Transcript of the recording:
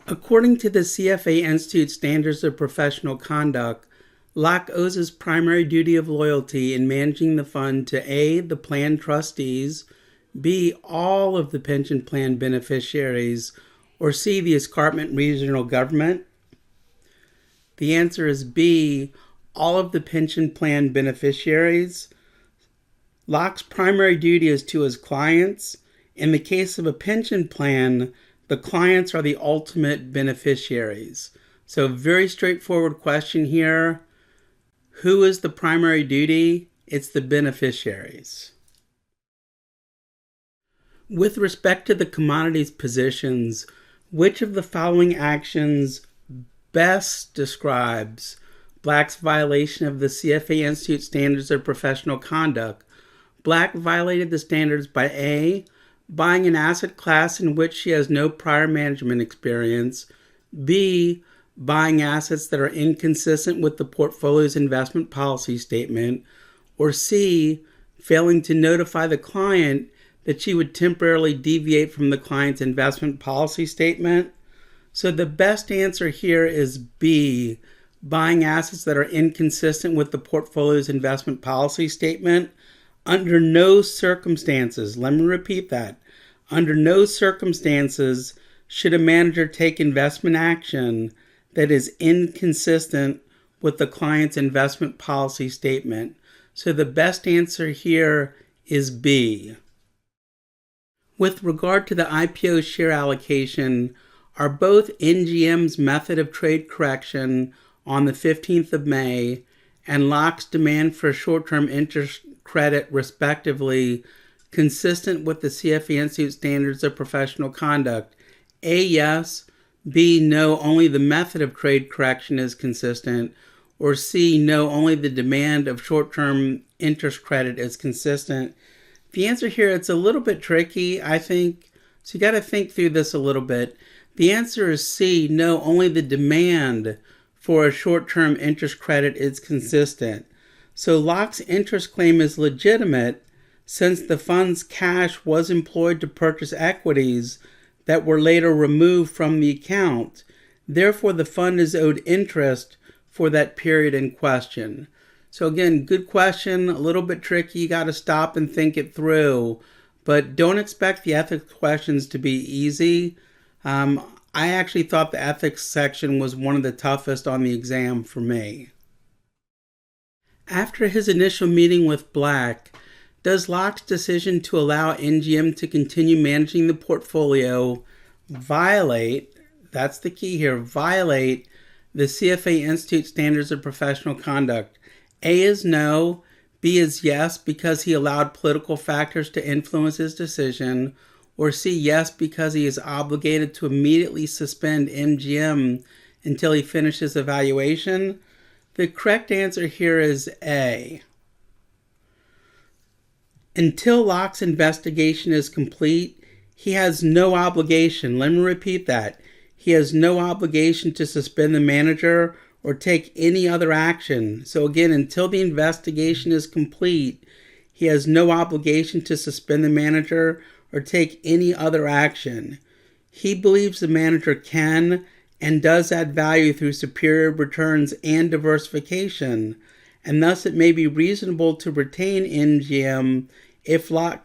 According to the CFA Institute Standards of Professional Conduct, Locke owes his primary duty of loyalty in managing the fund to A, the plan trustees, B, all of the pension plan beneficiaries, or C, the escarpment regional government. The answer is B, all of the pension plan beneficiaries. Locke's primary duty is to his clients. In the case of a pension plan, the clients are the ultimate beneficiaries. So very straightforward question here. Who is the primary duty? It's the beneficiaries. With respect to the commodities positions, which of the following actions best describes Black's violation of the CFA Institute Standards of Professional Conduct? Black violated the standards by A, buying an asset class in which she has no prior management experience, B, buying assets that are inconsistent with the portfolio's investment policy statement, or C, failing to notify the client that she would temporarily deviate from the client's investment policy statement. So the best answer here is B, buying assets that are inconsistent with the portfolio's investment policy statement. Under no circumstances, let me repeat that, under no circumstances should a manager take investment action that is inconsistent with the client's investment policy statement. So the best answer here is B. With regard to the IPO share allocation, are both NGM's method of trade correction on the 15th of May and Locke's demand for short-term interest credit, respectively, consistent with the CFA Institute Standards of Professional Conduct? A, yes. B, no, only the method of trade correction is consistent. Or C, no, only the demand of short-term interest credit is consistent. The answer here, it's a little bit tricky, I think. So you got to think through this a little bit. The answer is C, no, only the demand for a short-term interest credit is consistent. So Locke's interest claim is legitimate since the fund's cash was employed to purchase equities that were later removed from the account. Therefore, the fund is owed interest for that period in question. So again, good question, a little bit tricky. You got to stop and think it through. But don't expect the ethics questions to be easy. I actually thought the ethics section was one of the toughest on the exam for me. After his initial meeting with Black, does Locke's decision to allow NGM to continue managing the portfolio violate, that's the key here, violate the CFA Institute Standards of Professional Conduct? A is no, B is yes because he allowed political factors to influence his decision, or C, yes because he is obligated to immediately suspend MGM until he finishes evaluation? The correct answer here is A. Until Locke's investigation is complete, he has no obligation. Let me repeat that. He has no obligation to suspend the manager or take any other action. So again, until the investigation is complete, he has no obligation to suspend the manager or take any other action. He believes the manager can and does add value through superior returns and diversification, and thus it may be reasonable to retain NGM if Locke can